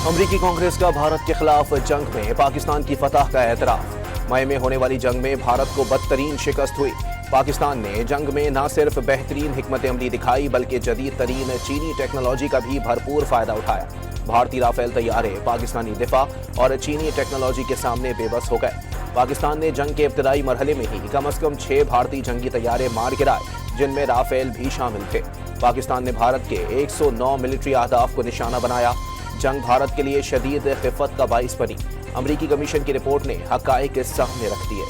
अमरीकी कांग्रेस का भारत के खिलाफ जंग में पाकिस्तान की फतह का एतराफ। मई में होने वाली जंग में भारत को बदतरीन शिकस्त हुई। पाकिस्तान ने जंग में न सिर्फ बेहतरीन हिकमत अमली दिखाई बल्कि जदीद तरीन चीनी टेक्नोलॉजी का भी भरपूर फायदा उठाया। भारतीय राफेल तैयारे पाकिस्तानी दिफा और चीनी टेक्नोलॉजी के सामने बेबस हो गए। पाकिस्तान ने जंग के इब्तदाई मरहले में ही कम से कम 6 भारतीय जंगी तैयारे मार गिराए, जिनमें राफेल भी शामिल थे। पाकिस्तान ने भारत के 109 मिलिट्री अहदाफ को निशाना बनाया। जंग भारत के लिए शदीद खिफत का बाइस बनी। अमरीकी कमीशन की रिपोर्ट ने हकाइक सामने रख दिए।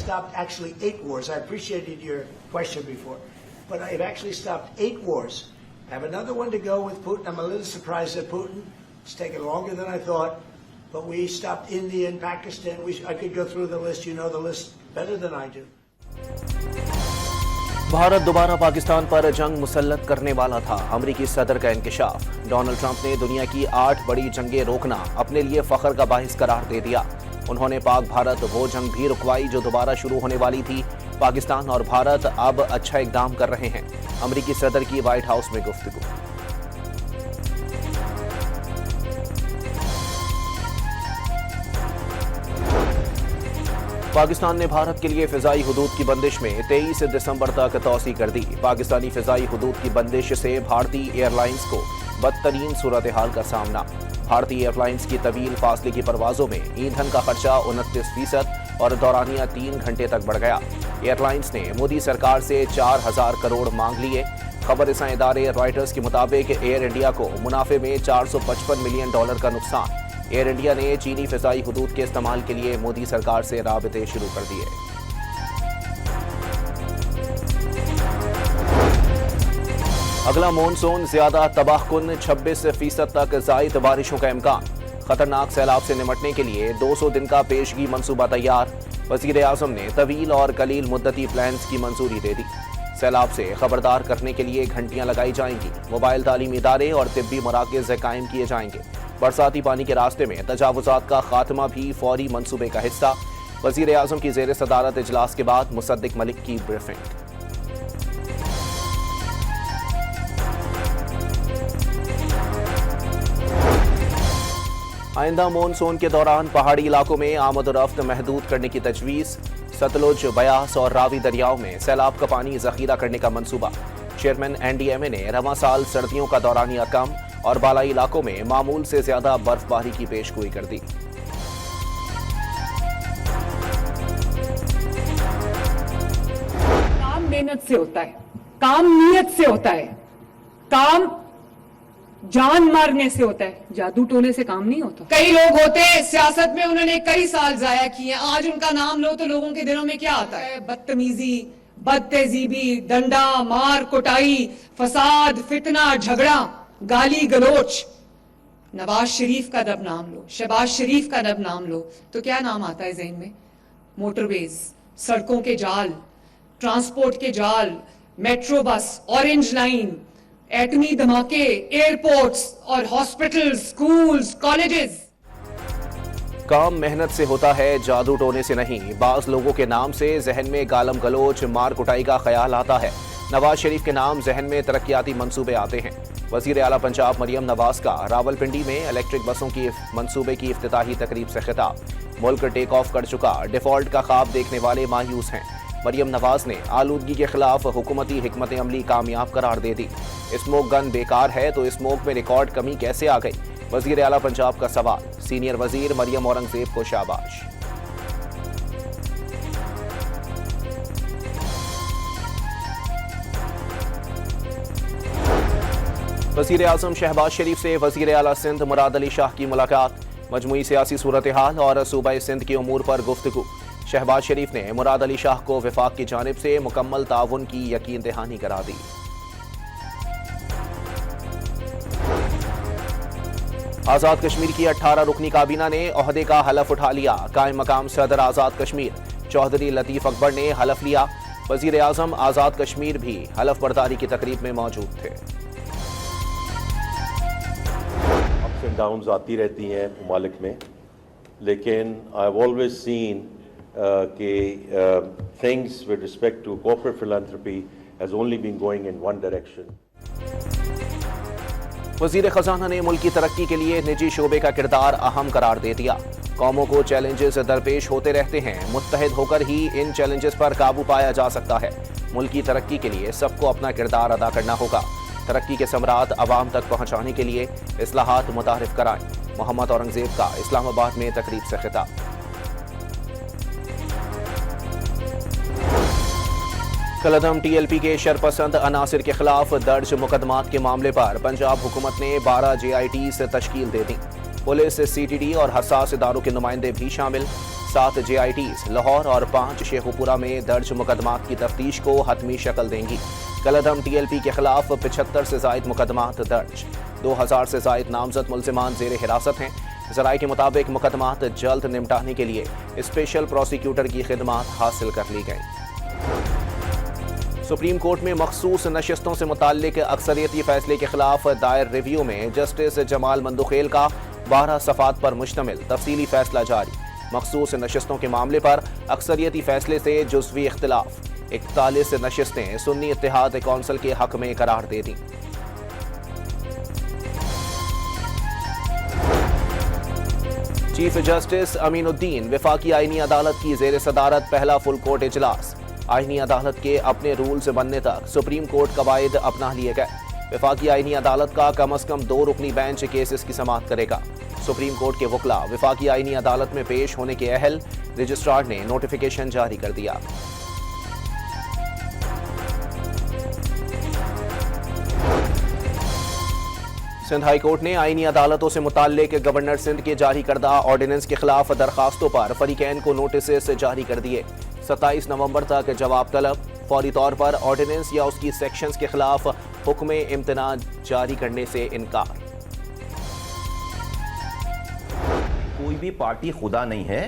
Stopped actually 8 wars. I appreciated your question before, but I've actually stopped 8 wars. I have another one to go with Putin. I'm a little surprised at Putin. It's taken longer than I thought, but we stopped India and Pakistan. I could go through the list. You know the list better than I do. Bharat दोबारा पाकिस्तान पर जंग मुसल्लत करने वाला था। अमरीकी सदर का इंकशाफ। Donald Trump ने दुनिया की 8 बड़ी जंगें रोकना अपने लिए फख्र का बाहिस करार दे दिया। उन्होंने पाक भारत वो जंग भी रुकवाई जो दोबारा शुरू होने वाली थी। पाकिस्तान और भारत अब अच्छा इकदाम कर रहे हैं। अमरीकी सदर की व्हाइट हाउस में गुफ्तगू। पाकिस्तान ने भारत के लिए फिजाई हुदूद की बंदिश में 23 दिसंबर तक तौसी कर दी। पाकिस्तानी फिजाई हुदूद की बंदिश से भारतीय एयरलाइंस को बदतरीन सूरत हाल का सामना। भारतीय एयरलाइंस की तवील फासले की परवाजों में ईंधन का खर्चा 29% और दौरानिया 3 घंटे तक बढ़ गया। एयरलाइंस ने मोदी सरकार से 4000 करोड़ मांग लिए। खबर रसां इदारे रॉयटर्स के मुताबिक एयर इंडिया को मुनाफे में $455 मिलियन का नुकसान। एयर इंडिया ने चीनी फिजाई हुदूद के इस्तेमाल के लिए मोदी सरकार से राबते शुरू कर दिए। अगला मॉनसून ज्यादा तबाहकुन 26% तक जायद बारिशों का इम्कान। खतरनाक सैलाब से निमटने के लिए 200 दिन का पेशगी मंसूबा तैयार। वजीर आजम ने तवील और कलील मुद्दती प्लान्स की मंजूरी दे दी। सैलाब से खबरदार करने के लिए घंटियां लगाई जाएंगी। मोबाइल तालीमी इदारे और तिब्बी मराकज़ कायम किए जाएंगे। बरसाती पानी के रास्ते में तजावुजात का खात्मा भी फौरी मंसूबे का हिस्सा। वजीर आजम की ज़ेर सदारत इजलास के बाद मुसद्दिक मलिक की ब्रीफिंग। आइंदा मॉनसून के दौरान पहाड़ी इलाकों में आमद-ओ-रफ्त महदूद करने की तजवीज़। सतलुज, ब्यास और रावी दरियाओं में सैलाब का पानी जखीरा करने का मंसूबा। चेयरमैन NDMA ने रवां साल सर्दियों का दौरानिया कम और बालाई इलाकों में मामूल से ज्यादा बर्फबारी की पेशगोई कर दी। काम मेहनत से होता है, काम नीयत से होता है, काम जान मारने से होता है, जादू टोने से काम नहीं होता। कई लोग होते हैं सियासत में, उन्होंने कई साल जाया किए, आज उनका नाम लो तो लोगों के दिलों में क्या आता है? बदतमीजी, बदतहजीबी, डंडा मार, कुटाई, फसाद, फितना, झगड़ा, गाली गलोच। नवाज शरीफ का जब नाम लो, शहबाज शरीफ का जब नाम लो तो क्या नाम आता है ज़हन में? मोटरवेज, सड़कों के जाल, ट्रांसपोर्ट के जाल, मेट्रो बस, ऑरेंज लाइन, एटमी धमाके, एयरपोर्ट्स और हॉस्पिटल्स, स्कूल्स, कॉलेजेस। काम मेहनत से होता है, जादू टोने से नहीं। बाज लोगों के नाम से जहन में गालम गलोच, मार कुटाई का ख्याल आता है। नवाज शरीफ के नाम जहन में तरक्याती मंसूबे आते हैं। वजीर आला पंजाब मरियम नवाज का रावलपिंडी में इलेक्ट्रिक बसों की मंसूबे की इफ्तिताही तकरीब से खिताब। मुल्क टेक ऑफ कर चुका, डिफॉल्ट का ख्वाब देखने वाले मायूस हैं। मरियम नवाज ने आलूदगी के खिलाफ हुकूमती हिकमत अमली कामयाब करार दे दी। स्मोक गन बेकार है तो स्मोक में रिकॉर्ड कमी कैसे आ गई? वजीर आला पंजाब का सवाल। सीनियर वजीर मरियम औरंगजेब को शाबाश। वजीर आजम शहबाज शरीफ से वजीर आला सिंध मुराद अली शाह की मुलाकात। मजमुई सियासी सूरत हाल और सूबा सिंध के उमूर पर गुफ्तगू। शहबाज शरीफ ने मुराद अली शाह को विफाक की जानिब से मुकम्मल ताउन की यकीन दहानी करा दी। आजाद कश्मीर की 18 रुकनी काबीना ने ओहदे का हलफ उठा लिया। कायम मकाम सदर आजाद कश्मीर चौधरी लतीफ अकबर ने हलफ लिया। वजीर आजम आजाद कश्मीर भी हलफ बर्दारी की तकरीब में मौजूद थे। एंड डाउन्स आती रहती हैं ममालिक में, लेकिन आई हैव ऑलवेज सीन कि things with respect to corporate philanthropy has only been going in one direction. वजीर खजाना ने मुल्क की तरक्की के लिए निजी शोबे का किरदार अहम करार दे दिया। कौमों को चैलेंजेस दरपेश होते रहते हैं, मुत्तहिद होकर ही इन चैलेंजेस पर काबू पाया जा सकता है। मुल्क की तरक्की के लिए सबको अपना किरदार अदा करना होगा। तरक्की के समरात अवाम तक पहुंचाने के लिए इस्लाहात मुतारिफ कराएं। मोहम्मद औरंगजेब का इस्लामाबाद में तकरीब से खिताब। कलअदम TLP के शरपसंद अनासिर के खिलाफ दर्ज मुकदमात के मामले पर पंजाब हुकूमत ने 12 JITs तश्कील दे दी। पुलिस, CTD और हसास इदारों के नुमाइंदे भी शामिल। 7 JITs लाहौर और 5 शेखुपुरा में दर्ज मुकदमात की तफ्तीश को हतमी शक्ल देंगी। कलअदम TLP के खिलाफ 75 से जायद मुकदमात दर्ज। 2000 से जायद नामजद मुल्जिमान जेर हिरासत हैं। ज़राए के मुताबिक मुकदमात जल्द निपटाने के लिए स्पेशल प्रोसिक्यूटर की खिदमात हासिल कर ली गई। सुप्रीम कोर्ट में मखसूस नशिस्तों से मुताल्लिक अक्सरियती फैसले के खिलाफ दायर रिव्यू में जस्टिस जमाल मंदुखेल का 12 सफ़ात पर मुश्तमिल तफसीली फैसला जारी। मखसूस नशिस्तों के मामले पर अक्सरियती फैसले से जुज़वी इख्तिलाफ। 41 नशिस्तें सुन्नी इत्तेहाद कौंसिल के हक में करार दे दी। चीफ जस्टिस अमीनुद्दीन वफाकी आईनी अदालत की जेर सदारत पहला फुल कोर्ट इजलास। आईनी अदालत के अपने रूल्स बनने तक सुप्रीम कोर्ट कवायद अपना लिए गए। वफाकी आईनी अदालत का कम अज कम 2 रुकनी बेंच केसेस की समाअत करेगा। सुप्रीम कोर्ट के वकला वफाकी आईनी अदालत में पेश होने के अहल रजिस्ट्रार ने नोटिफिकेशन जारी कर दिया। सिंध हाई कोर्ट ने आईनी अदालतों से मुताल्लिक गवर्नर सिंध के जारी करदा ऑर्डिनेंस के खिलाफ दरखास्तों पर फरीकैन को नोटिस जारी कर दिए। 27 नवंबर तक जवाब तलब। फौरी तौर पर ऑर्डिनेंस या उसकी सेक्शंस के खिलाफ हुक्म इम्तना जारी करने से इनकार। कोई भी पार्टी खुदा नहीं है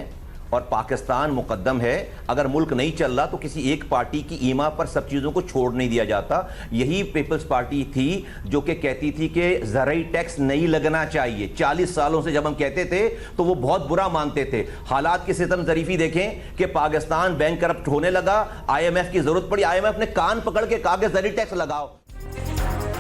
और पाकिस्तान मुकद्दम है। अगर मुल्क नहीं चल रहा तो किसी एक पार्टी की ईमा पर सब चीज़ों को छोड़ नहीं दिया जाता। यही पीपल्स पार्टी थी जो कि कहती थी कि ज़राई टैक्स नहीं लगना चाहिए। 40 सालों से जब हम कहते थे तो वो बहुत बुरा मानते थे। हालात की सितम ज़रीफ़ी देखें कि पाकिस्तान बैंक करप्ट होने लगा, IMF की ज़रूरत पड़ी, IMF ने कान पकड़ के कहा कि ज़राई टैक्स लगाओ।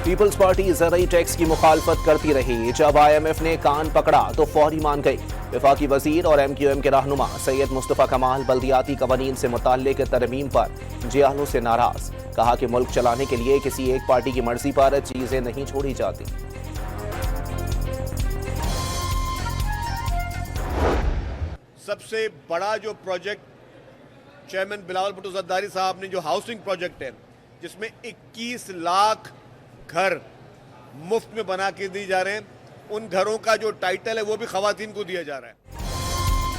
पीपल्स पार्टी ज़राई टैक्स की मुखालफत करती रही। जब IMF ने कान पकड़ा तो फौरी मान गई। वफाकी वजीर और MQM के रहनुमा सैयद मुस्तफ़ा कमाल बल्दियाती कवानीन से मुताल्लिक तरमीम पर जियालों से नाराज। कहा कि मुल्क चलाने के लिए किसी एक पार्टी की मर्जी पर चीजें नहीं छोड़ी जाती। सबसे बड़ा जो प्रोजेक्ट चेयरमैन बिलावल भुट्टो ज़रदारी साहब ने जो हाउसिंग प्रोजेक्ट है, जिसमें 21 लाख घर मुफ्त में बना के दिए जा रहे हैं, उन घरों का जो टाइटल है वो भी खवातीन को दिया जा रहा है।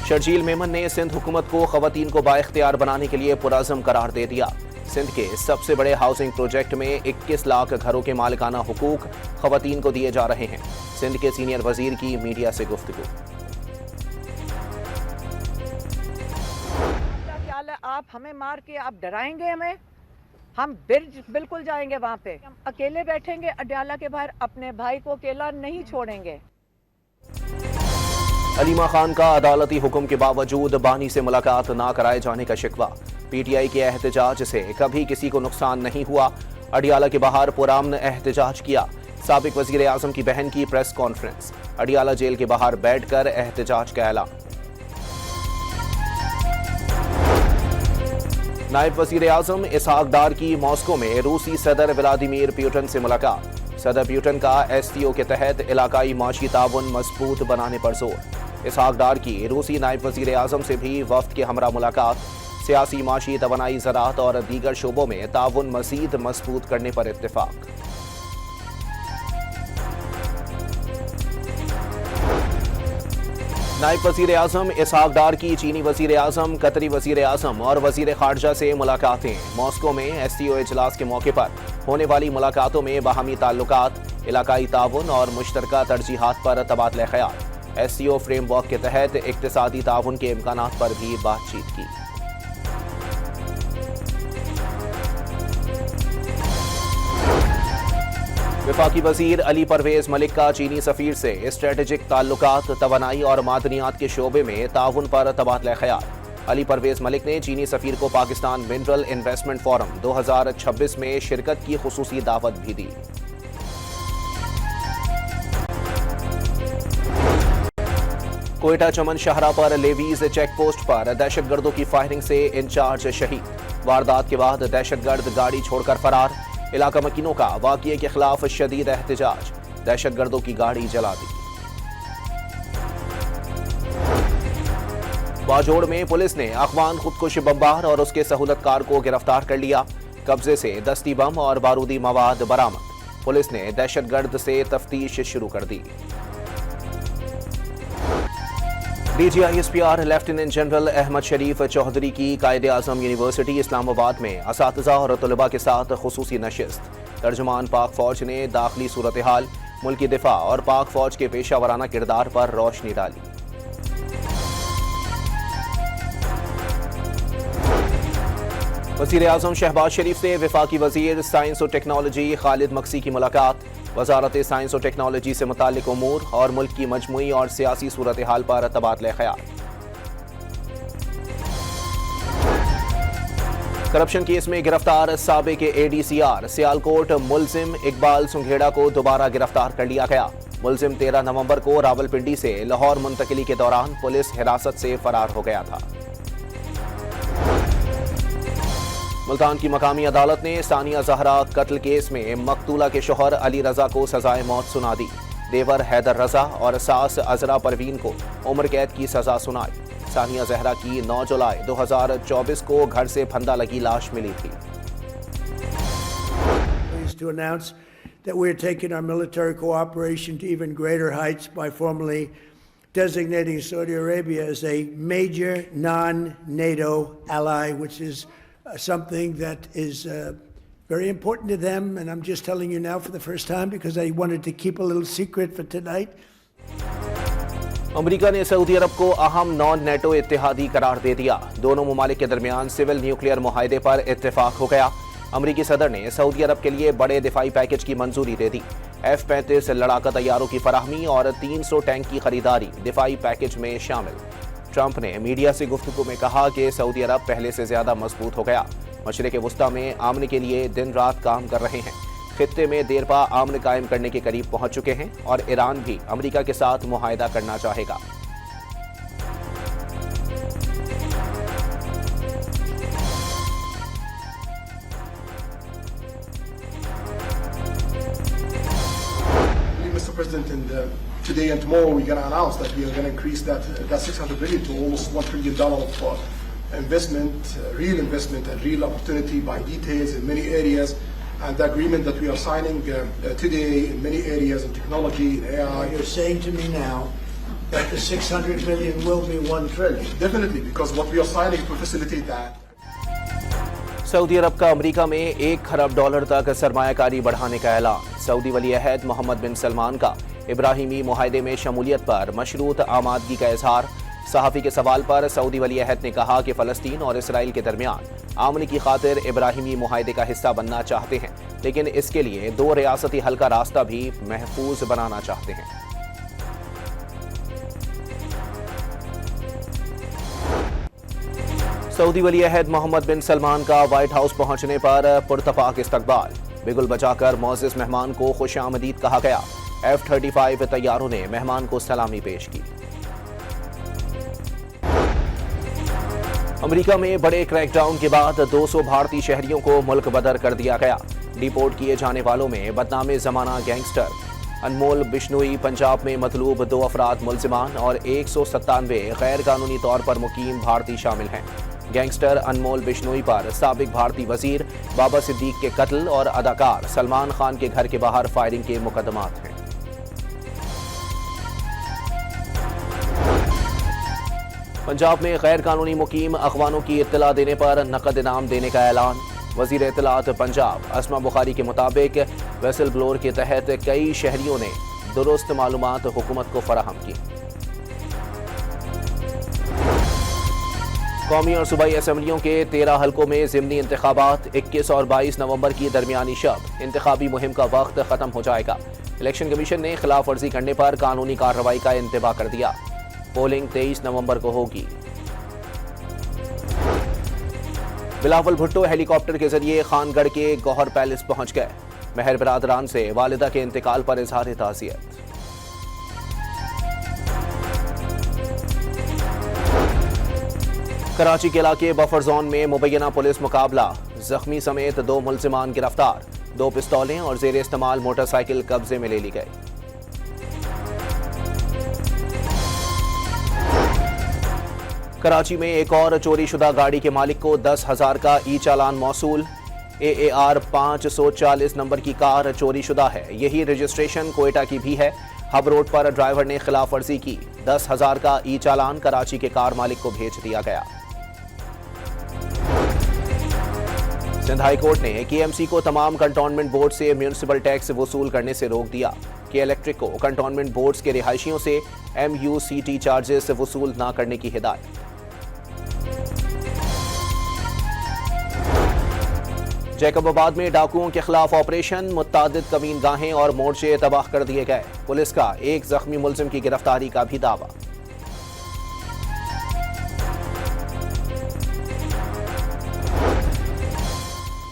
शर्जील मेमन ने सिंध हुकूमत को खवातीन को बाइख्तियार बनाने के लिए पुरअज़्म करार दे दिया। सिंध के सबसे बड़े हाउसिंग प्रोजेक्ट में 21 लाख घरों के मालिकाना हुकूक खवातीन को दिए जा रहे हैं। सिंध के सीनियर वजीर की मीडिया से गुफ्तगू। आप हमें मार के आप डराएंगे हमें? हम बिल्कुल जाएंगे वहां पे। हम अकेले बैठेंगे अड्याला के बाहर, अपने भाई को अकेला नहीं छोड़ेंगे। अलीमा खान का अदालती हुक्म के बावजूद बानी से मुलाकात ना कराए जाने का शिकवा। PTI के एहतजाज से कभी किसी को नुकसान नहीं हुआ। अडियाला के बाहर पुरामन एहतजाज किया। साबिक वजीर आजम की बहन की प्रेस कॉन्फ्रेंस। अडियाला जेल के बाहर बैठकर एहतजाज का ऐलान। नायब वजीर आजम इसहाक डार की मॉस्को में रूसी सदर व्लादिमीर पुतिन से मुलाकात। सदर पुतिन का SCO के तहत इलाकाई माशी ताउन मजबूत बनाने पर जोर। इसहाक डार की रूसी नायब वजीर आजम से भी वफ्द के हमरा मुलाकात। सियासी, माशी, तवानाई, ज़राअत और दीगर शोबों में ताउन मजीद मजबूत करने पर इत्तेफाक। नायब वजीर आजम इसहाक डार की चीनी वजीर आजम, कतरी वजीर आजम और वजीर खारजा से मुलाकातें। मॉस्को में SCO इजलास के मौके पर होने वाली मुलाकातों में बाहमी ताल्लुकात, इलाकाई ताउन और मुश्तरका तरजीहात पर तबादला ख्याल। SCO फ्रेमवर्क के तहत इक्तिसादी ताउन के इम्कानात पर भी बातचीत की। वफाकी वजीर अली परवेज मलिक का चीनी सफीर से स्ट्रेटेजिक ताल्लुकात, तवानाई और मादनियात के शोबे में ताउन पर तबादला ख्याल। अली परवेज मलिक ने चीनी सफीर को पाकिस्तान मिनरल इन्वेस्टमेंट फोरम 2026 में शिरकत की खुसूसी दावत भी दी। कोयटा चमन शाहरा पर लेवीज चेक पोस्ट पर दहशतगर्दों की फायरिंग से इंचार्ज शहीद। वारदात के बाद दहशतगर्द गाड़ी छोड़कर फरार। इलाका मकीनों का वाक़ये के खिलाफ शदीद एहतजाज, दहशतगर्दों की गाड़ी जला दी। बाजोड़ में पुलिस ने अफगान खुदकुश बमबार और उसके सहूलतकार को गिरफ्तार कर लिया। कब्जे से दस्ती बम और बारूदी मवाद बरामद। पुलिस ने दहशतगर्द से तफ्तीश शुरू कर दी। DGISPR लेफ्टिनेंट जनरल अहमद शरीफ चौधरी की कायदे-आज़म यूनिवर्सिटी इस्लामाबाद में असातिज़ा और तलबा के साथ खुसूसी नशिस्त। तर्जुमान पाक फौज ने दाखिली सूरत हाल, मुल्की दिफा और पाक फौज के पेशा वराना किरदार पर रोशनी डाली। वज़ीर आज़म शहबाज शरीफ से वफाकी वज़ीर साइंस और टेक्नोलॉजी खालिद मक्सी की मुलाकात। वजारत साइंस और टेक्नोलॉजी से मुताल्लिक उमूर और मुल्क की मजमूई और सियासी सूरत हाल पर तबादला ख्याल। करप्शन केस में गिरफ्तार साबिक ADCR सियालकोट मुलजिम इकबाल सुंघेड़ा को दोबारा गिरफ्तार कर लिया गया। मुलजिम 13 नवंबर को रावलपिंडी से लाहौर मुंतकिली के दौरान पुलिस हिरासत से फरार हो गया था। मुल्तान की मकामी अदालत ने सानिया जहरा कत्ल केस में मकतूला के शोहर अली रजा को सजाए मौत सुना दी। देवर हैदर रजा और सास अजरा परवीन को उम्र कैद की सजा सुनाई। सानिया जहरा की 9 जुलाई 2024 को घर से फंदा लगी लाश मिली थी। To announce that we are taking our military cooperation to even greater heights by formally designating Saudi Arabia as a major non-NATO ally, which is something that is very important to them, and I'm just telling you now for the first time because I wanted to keep a little secret for tonight. America ने Saudi अरब को अहम non NATO इत्तेहादी करार दे दिया। दोनों मुमालिक के दरमियान civil nuclear मुआहदे पर इत्तेफाक हो गया। अमेरिकी सदर ने सऊदी अरब के लिए बड़े दिफाई पैकेज की मंजूरी दे दी। F-35 लड़ाका तैयारों की फराहमी और 300 टैंक की खरीदारी दिफाई पैकेज में शामिल। ट्रंप ने मीडिया से गुफ्तगू में कहा कि सऊदी अरब पहले से ज्यादा मजबूत हो गया। मशरिक वस्ता में आमन के लिए दिन रात काम कर रहे हैं। खित्ते में देरपा आमन कायम करने के करीब पहुंच चुके हैं और ईरान भी अमेरिका के साथ मुआहदा करना चाहेगा। Mr. President, today and tomorrow we're going to announce that we are going to increase that $600 billion to almost $1 trillion for investment, real investment and real opportunity by details in many areas. And the agreement that we are signing today in many areas in technology, in AI. You're saying to me now that the $600 billion will be $1 trillion. Definitely, because what we are signing to facilitate that. Saudi Arab का America में $1 खरब तक सरमायाकारी बढ़ाने का ऐलान। Saudi वली अहद मोहम्मद बिन सलमान का इब्राहिमी मुआहदे में शमूलियत पर मशरूत आमादगी का इजहार। सहाफ़ी के सवाल पर सऊदी वली अहद ने कहा कि फ़लस्तीन और इसराइल के दरमियान आमन की खातिर इब्राहिमी मुआहदे का हिस्सा बनना चाहते हैं, लेकिन इसके लिए 2 रियासती हल का रास्ता भी महफूज बनाना चाहते हैं। सऊदी वली अहद मोहम्मद बिन सलमान का व्हाइट हाउस पहुंचने पर पुरतपाक इस्तकबाल। बिगुल बजाकर मोअज़्ज़िज़ मेहमान को खुशामदीद कहा गया। F-35 तैयारों ने मेहमान को सलामी पेश की। अमेरिका में बड़े क्रैकडाउन के बाद 200 भारतीय शहरियों को मुल्क बदर कर दिया गया। डिपोर्ट किए जाने वालों में बदनामे ज़माना गैंगस्टर अनमोल बिश्नोई, पंजाब में मतलूब 2 अफराद मुल्जिमान और 197 गैर कानूनी तौर पर मुकीम भारतीय शामिल हैं। गैंगस्टर अनमोल बिश्नोई पर साबिक भारतीय वजीर बाबा सिद्दीक के कत्ल और अदाकार सलमान खान के घर के बाहर फायरिंग के मुकदमात हैं। पंजाब में गैर कानूनी मुकीम अखवानों की इत्तला देने पर नकद इनाम देने का ऐलान। वजीर इत्तलात पंजाब अस्मा बुखारी के मुताबिक वेसल ब्लोर के तहत कई शहरियों ने दुरुस्त मालूमात हुकूमत को फराहम की। कौमी और सूबाई असम्बलियों के 13 हलकों में ज़िमनी इंतखाबात 21 और 22 नवंबर की दरमियानी शब इंतखाबी मुहिम का वक्त खत्म हो जाएगा। इलेक्शन कमीशन ने खिलाफ वर्जी करने पर कानूनी कार्रवाई का इंतबाह कर दिया। पोलिंग 23 नवंबर को होगी। बिलावल भुट्टो हेलीकॉप्टर के जरिए खानगढ़ के गौहर पैलेस पहुंच गए। महर बिरादरान से वालिदा के इंतकाल पर इजहार ताज़ियत। कराची के इलाके बफर जोन में मुबैना पुलिस मुकाबला, जख्मी समेत 2 मुल्जिमान गिरफ्तार, 2 पिस्तौलें और जेर इस्तेमाल मोटरसाइकिल कब्जे में ले ली गई। कराची में एक और चोरी शुदा गाड़ी के मालिक को 10,000 का ई चालान मौसूल। AAR 540 नंबर की कार चोरी शुदा है। यही रजिस्ट्रेशन कोयटा की भी है। हब रोड पर ड्राइवर ने खिलाफ वर्जी की। 10,000 का ई चालान कराची के कार मालिक को भेज दिया गया। सिंध हाई कोर्ट ने KMC को तमाम कंटोनमेंट बोर्ड से म्यूनिसिपल टैक्स वसूल करने से रोक दिया। के इलेक्ट्रिक को कंटोनमेंट बोर्ड्स के रिहायशियों से MUCT चार्जेस वसूल न करने की हिदायत। जैकबाबाद में डाकुओं के खिलाफ ऑपरेशन, मुत्तादिद कमीनगाहें और मोर्चे तबाह कर दिए गए। पुलिस का एक जख्मी मुल्जिम की गिरफ्तारी का भी दावा।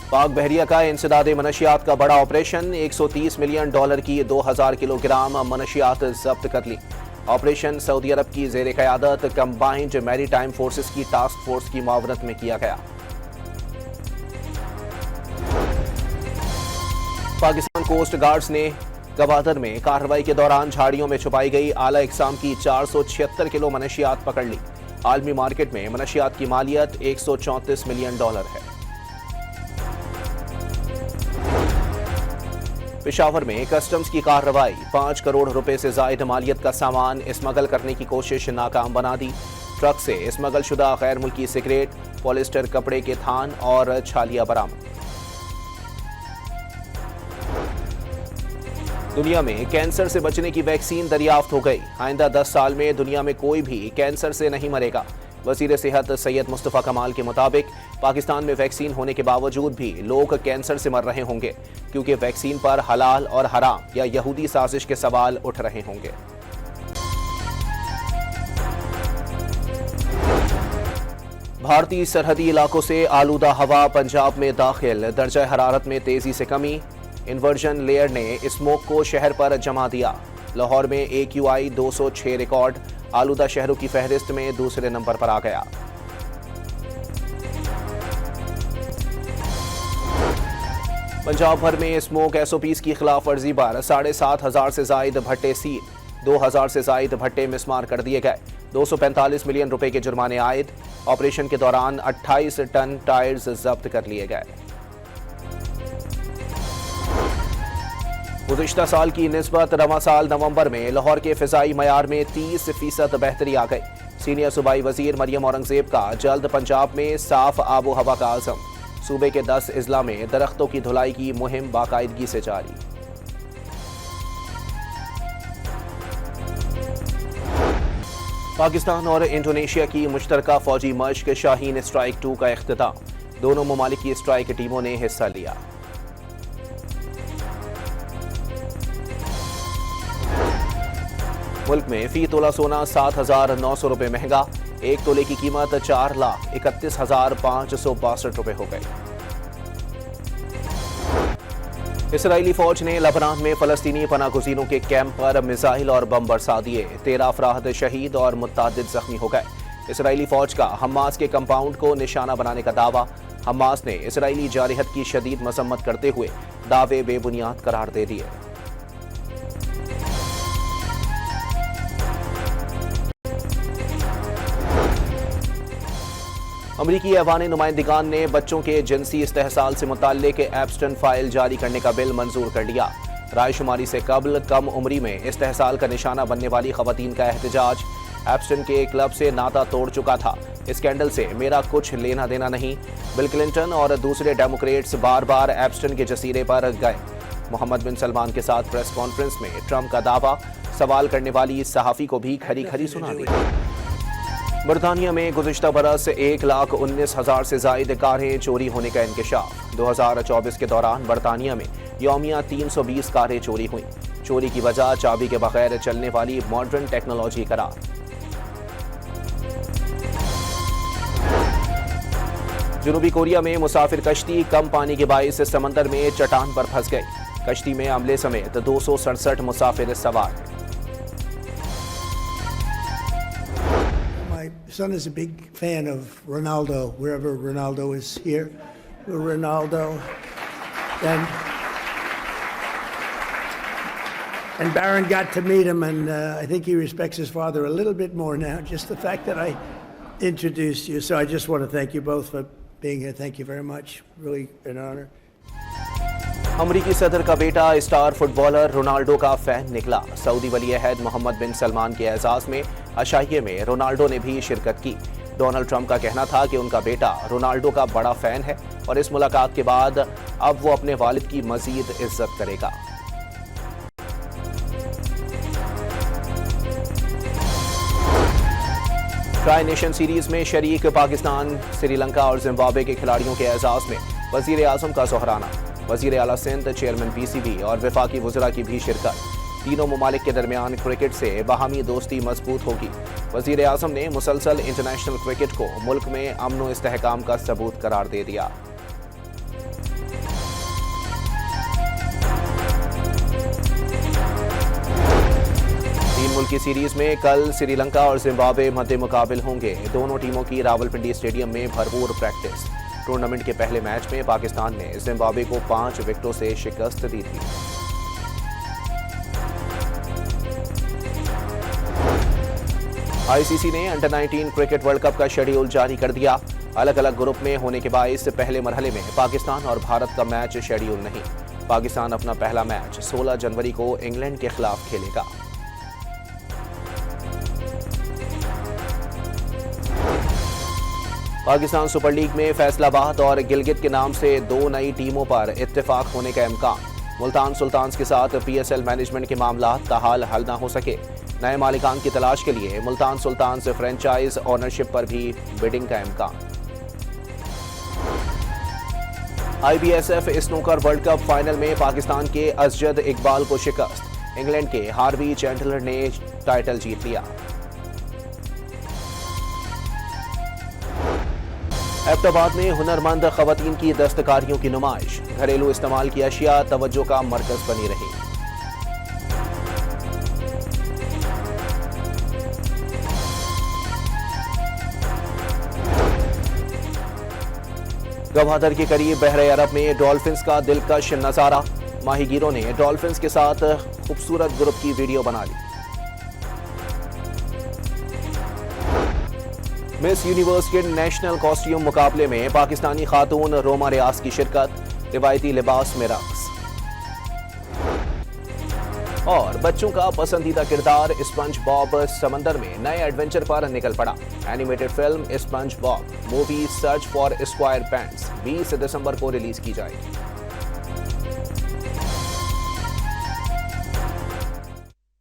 पाक बहरिया का इंसदाद मनशियात का बड़ा ऑपरेशन, $130 मिलियन की 2000 किलोग्राम मनशियात जब्त कर ली। ऑपरेशन सऊदी अरब की जेर क़यादत कंबाइंड मैरीटाइम फोर्सेस की टास्क फोर्स की मुआवनत में किया गया। पाकिस्तान कोस्ट गार्ड्स ने गवादर में कार्रवाई के दौरान झाड़ियों में छुपाई गई आला इकसाम की 476 किलो मनशियात पकड़ ली। आलमी मार्केट में मनशियात की मालियत $134 मिलियन है। पेशावर में कस्टम्स की कार्रवाई, 5 करोड़ रुपए से जायद मालियत का सामान स्मगल करने की कोशिश नाकाम बना दी। ट्रक से स्मगल शुदा गैर मुल्की सिगरेट, पॉलिस्टर कपड़े के थान और छालियां बरामद। दुनिया में कैंसर से बचने की वैक्सीन दरियाफ्त हो गई। आइंदा 10 साल में दुनिया में कोई भी कैंसर से नहीं मरेगा। वज़ीर सेहत सैयद मुस्तफ़ा कमाल के मुताबिक पाकिस्तान में वैक्सीन होने के बावजूद भी लोग कैंसर से मर रहे होंगे, क्योंकि वैक्सीन पर हलाल और हराम या यहूदी साजिश के सवाल उठ रहे होंगे। भारतीय सरहदी इलाकों से आलूदा हवा पंजाब में दाखिल, दर्जा हरारत में तेजी से कमी। इन्वर्जन लेयर ने स्मोक को शहर पर जमा दिया। लाहौर में AQI 206 रिकॉर्ड, आलूदा शहरों की फहरिस्त में दूसरे नंबर पर आ गया। पंजाब भर में स्मोक SOPs की खिलाफ वर्जी पर 7,500 से जायद भट्टे सील, 2,000 से जायद भट्टे मिसमार कर दिए गए। 245 मिलियन रुपए के जुर्माने आयद। ऑपरेशन के दौरान 28 टन टायर्स जब्त कर लिए गए। गुज़िश्ता साल की निस्बत रवां साल नवंबर में लाहौर के फ़िज़ाई मयार में 30% बेहतरी आ गई। सीनियर सूबाई वज़ीर मरियम औरंगज़ेब का जल्द पंजाब में साफ आबो हवा का आज़म। सूबे के 10 अजला में दरख्तों की धुलाई की मुहिम बाकायदगी से जारी। पाकिस्तान और इंडोनेशिया की मुश्तरका फौजी मश्क शाहीन स्ट्राइक 2 का इख्तिताम। दोनों ममालिक की स्ट्राइक टीमों ने हिस्सा लिया। मुल्क में फी तोला सोना 7,900 रुपए महंगा। 1 तोले की कीमत 4,31,562 रुपए हो गई। इसराइली फौज ने लबनान में फलस्तीनी पनागुज़ीनों के कैंप पर मिसाइल और बम बरसा दिए। 13 अफराद शहीद और मुत्तादिद जख्मी हो गए। इसराइली फौज का हमास के कंपाउंड को निशाना बनाने का दावा। हमास ने इसराइली जारहत की शदीद मजम्मत करते हुए दावे बेबुनियाद करार दे दिए। अमरीकी ऐवान नुमाइंदगान ने बच्चों के जिनसी इस्तेहसाल से मुताल्लिक एप्स्टन फाइल जारी करने का बिल मंजूर कर लिया। रायशुमारी से कबल कम उम्री में इस्तेहसाल का निशाना बनने वाली खवातीन का एहतजाज। एप्स्टन के क्लब से नाता तोड़ चुका था। स्कैंडल से मेरा कुछ लेना देना नहीं। बिल क्लिंटन और दूसरे डेमोक्रेट्स बार बार एप्स्टन के जसीरे पर गए। मोहम्मद बिन सलमान के साथ प्रेस कॉन्फ्रेंस में ट्रंप का दावा, सवाल करने वाली सहाफ़ी को भी खरी खरी सुना दी। बरतानिया में गुज़िश्ता बरस 1,19,000 से ज़ायद कारें चोरी होने का इंकशाफ। 2024 के दौरान बरतानिया में यौमिया 320 कारें चोरी हुई। चोरी की वजह चाबी के बगैर चलने वाली मॉडर्न टेक्नोलॉजी करार। जनूबी कोरिया में मुसाफिर कश्ती कम पानी के बाइस समंदर में चट्टान पर फंस गई। कश्ती में अमले समेत 267 मुसाफिर सवार। My son is a big fan of Ronaldo, wherever Ronaldo is here. Ronaldo. And Barron got to meet him, and I think he respects his father a little bit more now, just the fact that I introduced you. So I just want to thank you both for being here. Thank you very much. Really an honor. अमरीकी सदर का बेटा star footballer Ronaldo का fan निकला। Saudi वली अहद मोहम्मद बिन सलमान के एजाज में अशाइये में Ronaldo ने भी शिरकत की। डोनाल्ड ट्रंप का कहना था कि उनका बेटा रोनाल्डो का बड़ा फैन है और इस मुलाकात के बाद अब वो अपने वालिद की मजीद इज्जत करेगा। ट्राई नेशन सीरीज में शरीक पाकिस्तान, श्रीलंका और जिम्बाब्वे के खिलाड़ियों के एजाज में वजीर आजम का सोहराना। वजीर आला सिंध, चेयरमैन पीसीबी और वफाकी वज़रा की भी शिरकत। तीनों ममालिक के दरमियान क्रिकेट से बाहमी दोस्ती मजबूत होगी। वजीर आजम ने मुसलसल इंटरनेशनल क्रिकेट को मुल्क में अमन व इस्तेहकाम का सबूत करार दे दिया। तीन मुल्की सीरीज में कल श्रीलंका और जिम्बाब्वे मध्य मुकाबिल होंगे। दोनों टीमों की रावलपिंडी स्टेडियम में भरपूर प्रैक्टिस। टूर्नामेंट के पहले मैच में पाकिस्तान ने जिम्बाब्वे को 5 विकेटों से शिकस्त दी थी। आईसीसी ने अंडर 19 क्रिकेट वर्ल्ड कप का शेड्यूल जारी कर दिया। अलग अलग ग्रुप में होने के बाइस पहले मरहले में पाकिस्तान और भारत का मैच शेड्यूल नहीं। पाकिस्तान अपना पहला मैच 16 जनवरी को इंग्लैंड के खिलाफ खेलेगा। पाकिस्तान सुपर लीग में फैसलाबाद और गिलगित के नाम से 2 नई टीमों पर इत्तेफाक होने का इम्कान। मुल्तान सुल्तान्स के साथ पीएसएल मैनेजमेंट के मामला ताहाल हल न हो सके। नए मालिकान की तलाश के लिए मुल्तान सुल्तान्स फ्रेंचाइज ओनरशिप पर भी बिडिंग का इम्कान। IBSF snooker world cup final में पाकिस्तान के असजद इकबाल को शिकस्त। इंग्लैंड के हार्वी चैंडलर ने टाइटल जीत लिया। एबटाबाद में हुनरमंद खवातीन की दस्तकारियों की नुमाइश। घरेलू इस्तेमाल की अशिया तवज्जो का मरकज बनी रही। गवादर के करीब बहरे अरब में डॉल्फिन्स का दिलकश नजारा। माहीगीरों ने डॉल्फिन्स के साथ खूबसूरत ग्रुप की वीडियो बना ली। मिस यूनिवर्स के नेशनल कॉस्ट्यूम मुकाबले में पाकिस्तानी खातून रोमा रियाज की शिरकत। रिवायती लिबास में रक्स। और बच्चों का पसंदीदा किरदार स्पंज बॉब समंदर में नए एडवेंचर पर निकल पड़ा। Animated film sponge Bob movie search for square pants 20 दिसंबर को रिलीज की जाएगी।